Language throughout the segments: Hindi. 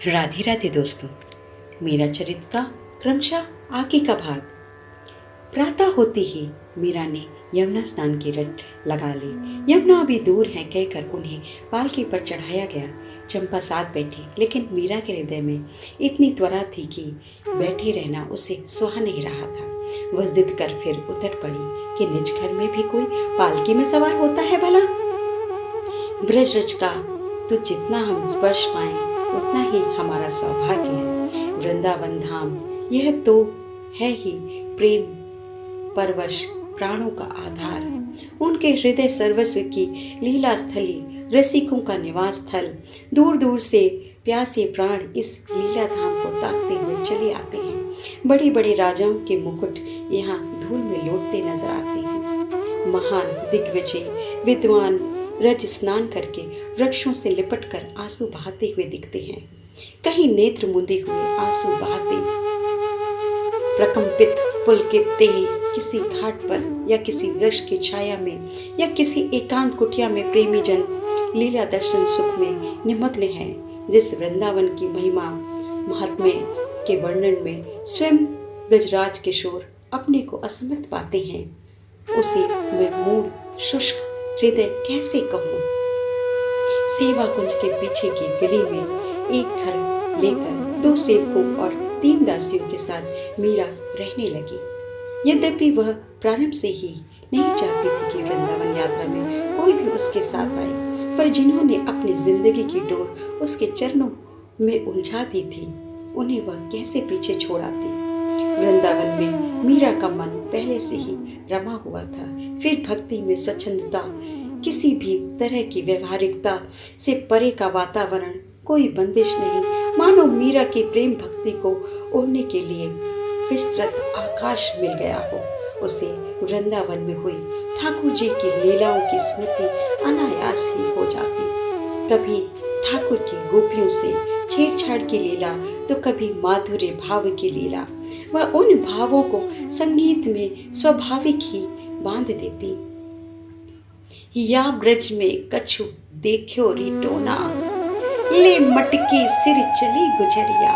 राधे राधे दोस्तों, मेरा चरित्र का क्रमशः आगे का भाग। प्रातः होते ही मीरा ने यमुना स्नान की रट लगा ली। यमुना अभी दूर है कहकर उन्हें पालकी पर चढ़ाया गया। चंपा साथ बैठी, लेकिन मीरा के हृदय में इतनी त्वरा थी कि बैठे रहना उसे सुहा नहीं रहा था। वह जिद कर फिर उतर पड़ी कि निज घर में भी कोई पालकी में सवार होता है भला। ब्रजरज का तो जितना हम स्पर्श पाएं उतना ही हमारा सौभाग्य है। वृंदावन धाम यह तो है ही प्रेम परवश प्राणों का आधार। उनके हृदय सर्वस्व की लीला स्थली, रसिकों का निवास स्थल। दूर दूर से प्यासे प्राण इस लीला धाम को ताकते हुए चले आते हैं। बड़े बड़े राजाओं के मुकुट यहाँ धूल में लौटते नजर आते हैं। महान दिग्विजय विद्वान रज स्नान करके वृक्षों से लिपटकर आंसू बहाते हुए दिखते हैं। कहीं नेत्र मुंदे हुए आंसू बहाते प्रकंपित पुलकितते किसी घाट पर या किसी वृक्ष की छाया में या किसी एकांत कुटिया में प्रेमी जन लीला दर्शन सुख में निमग्न है। जिस वृंदावन की महिमा महात्म्य के वर्णन में स्वयं ब्रजराज किशोर अपने को असमर्थ पाते हैं, उसे मैं मूढ़ शुष्क हृदय कैसे कहूँ। सेवा कुंज के पीछे की गली में एक घर लेकर 2 सेवकों और 3 दासियों के साथ मीरा रहने लगी। यद्यपि वह प्रारंभ से ही नहीं चाहती थी कि वृंदावन यात्रा में कोई भी उसके साथ आए, पर जिन्होंने अपनी जिंदगी की डोर उसके चरणों में उलझा दी थी, उन्हें वह कैसे पीछे छोड़ आती। वृंदावन में मीरा का मन पहले से ही रमा हुआ था। फिर भक्ति में स्वच्छंदता, किसी भी तरह की व्यवहारिकता से परे का वातावरण, कोई बंदिश नहीं। मानो मीरा की प्रेम भक्ति को ओढ़ने के लिए विस्तृत आकाश मिल गया हो। उसे वृंदावन में हुई ठाकुर जी की लीलाओं की स्मृति अनायास ही हो जाती। कभी ठाकुर की गोपियों से छेड़छाड़ की लीला, तो कभी माधुर्य भाव की लीला। वह उन भावों को संगीत में स्वाभाविक ही बांध देती। या ब्रज में कछु देखो री टोना, ले मटकी सिर चली गुजरिया,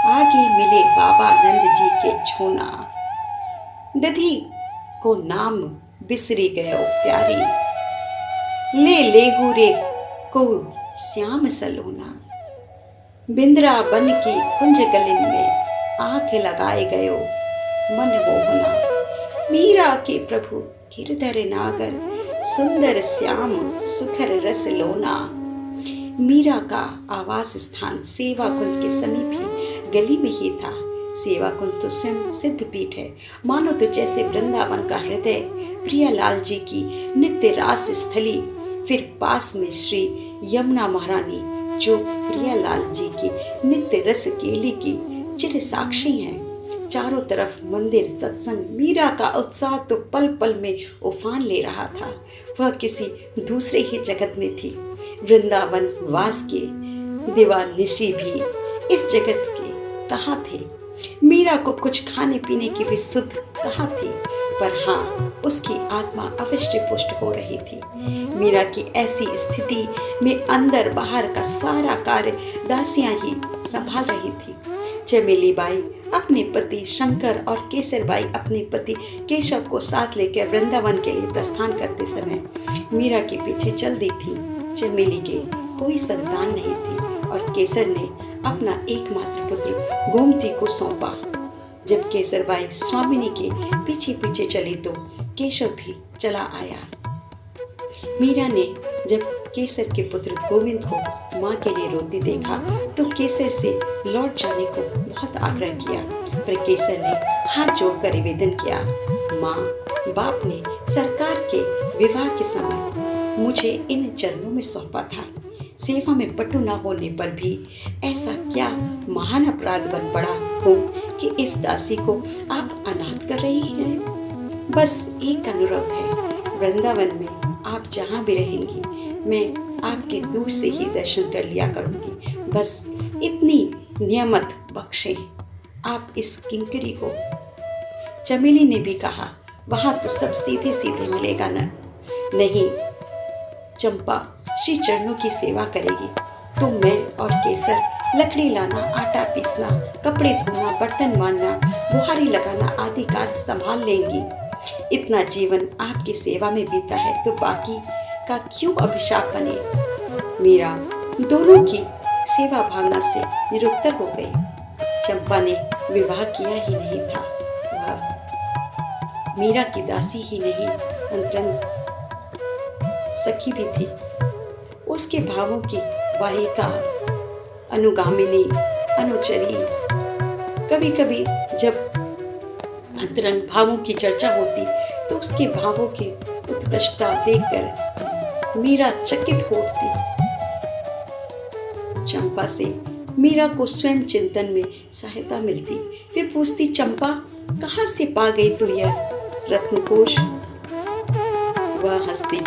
आगे मिले बाबा नंद जी के छोना, दधी को नाम बिसरी गयो प्यारी, ले लेहू रे को श्याम सलोना, बिंद्रा बन की कुंज गलिन में आंख लगाए गयो मन मोहना, मीरा के प्रभु गिरधर नागर, सुंदर श्याम सुखर रस लोना। मीरा का आवास स्थान सेवा कुंज के समीप ही गली में ही था। सेवा कुंज तो स्वयं सिद्ध पीठ है, मानो तो जैसे वृंदावन का हृदय प्रियालाल जी की नित्य रास स्थली। फिर पास में श्री यमुना महारानी, जो प्रियालाल जी की नित्य रस केली की चिर साक्षी हैं। चारों तरफ मंदिर, सत्संग। मीरा का उत्साह तो पल पल में उफान ले रहा था। वह किसी दूसरे ही जगत में थी। वृंदावन वास के दिवानिशी भी इस जगत के कहाँ थे। मीरा को कुछ खाने पीने की भी सुध कहाँ थी, पर हाँ, उसकी आत्मा अवश्य पुष्ट हो रही थी। मीरा की ऐसी स्थिति में अंदर बाहर का सारा कार्य दासियां ही संभाल रही थी। चमेली बाई अपने पति शंकर और केसर बाई अपने पति केशव को साथ लेकर वृंदावन के लिए प्रस्थान करते समय मीरा के पीछे चल दी थी। चमेली के कोई संतान नहीं थी और केसर ने अपना एकमात्र पुत्र गोमती को सौंपा। जब केसरबाई स्वामिनी के पीछे पीछे चली तो केशव भी चला आया। मीरा ने जब केसर के पुत्र गोविंद को माँ के लिए रोती देखा तो केसर से लौट जाने को बहुत आग्रह किया, पर केसर ने हाथ जोड़कर निवेदन किया, माँ बाप ने सरकार के विवाह के समय मुझे इन चरणों में सौंपा था। सेवा में पटु न होने पर भी ऐसा क्या महान अपराध बन पड़ा हो कि इस दासी को आप अनाथ कर रही हैं। बस एक अनुरोध है, वृंदावन में आप जहाँ भी रहेंगी मैं आपके दूर से ही दर्शन कर लिया करूँगी। बस इतनी नियमत बख्शें आप इस किंकरी को। चमेली ने भी कहा, वहाँ तो सब सीधे सीधे मिलेगा न। नहीं, चंपा श्री चरणों की सेवा करेगी तो मैं और केसर लकड़ी लाना, आटा पीसना, कपड़े धोना, बर्तन मांजना, बुहारी लगाना आदि कार्य संभाल लेंगी। इतना जीवन आपकी सेवा में बीता है तो बाकी का क्यों अभिशाप बने। मीरा दोनों की सेवा भावना से निरुत्तर हो गई। चंपा ने विवाह किया ही नहीं था, वह मीरा की दासी ही नहीं अंतरंग सखी भी थी। उसके भावों की वाहिका, अनुगामिनी, अनुचरी। कभी कभी जब अंतरंग भावों की चर्चा होती तो उसके भावों की उत्कृष्टता देखकर मीरा चकित हो उठती। चंपा से मीरा को स्वयं चिंतन में सहायता मिलती। वे पूछती, चंपा कहाँ से पा गई तू यह रत्नकोश? वह हंसती,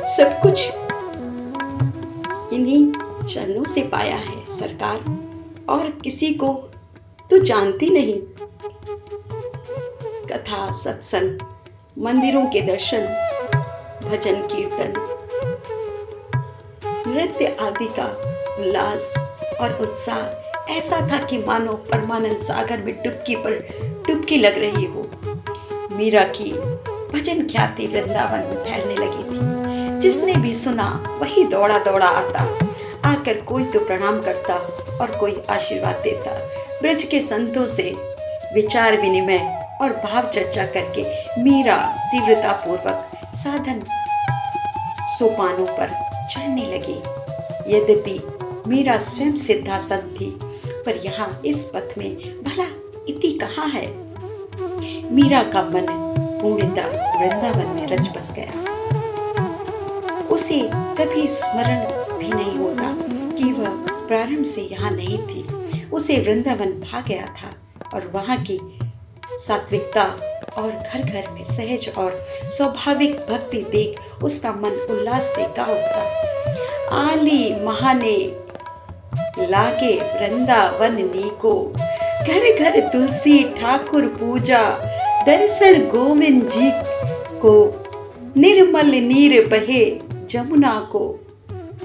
सब कुछ इन्हीं चरणों से पाया है सरकार, और किसी को तो जानती नहीं। कथा, सत्संग, मंदिरों के दर्शन, भजन कीर्तन, नृत्य आदि का उल्लास और उत्साह ऐसा था कि मानो परमानंद सागर में डुबकी पर डुबकी लग रही हो। मीरा की भजन ख्याति वृंदावन में फैलने लगी थी। जिसने भी सुना वही दौड़ा दौड़ा आता, आकर कोई तो प्रणाम करता और कोई आशीर्वाद देता। ब्रज के संतों से विचार विनिमय और भाव चर्चा करके मीरा तीव्रता पूर्वक साधन सोपानों पर चढ़ने लगी। यद्यपि मीरा स्वयं सिद्धा संत थी, पर यहाँ इस पथ में भला इति कहाँ है। मीरा का मन पूर्णतः वृंदावन में रच बस गया। उसे कभी स्मरण भी नहीं होता कि वह प्रारंभ से यहाँ नहीं थी। उसे वृंदावन भा गया था और वहाँ की सात्विकता और घर घर में सहज और स्वाभाविक भक्ति देख उसका मन उल्लास से गा उठता। आली महाने लागे वृंदावन नीको, घर घर तुलसी ठाकुर पूजा, दर्शन गोविंद जी को, निर्मल नीर बहे जमुना को,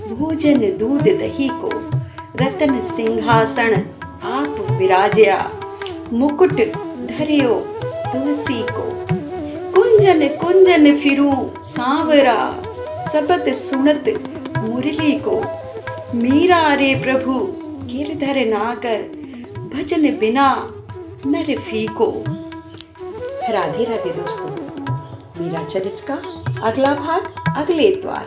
भोजन दूध दही को, रतन सिंहासन आप विराजया, मुकुट धरियो तुलसी को, कुंजन कुंजन फिरू सांवरा, सबद सुनत मुरली को, मीरा रे प्रभु गिरधर नागर, भजन बिना नर फीको। राधे राधे दोस्तों, मीरा चरित्र का अगला भाग अगले इतवार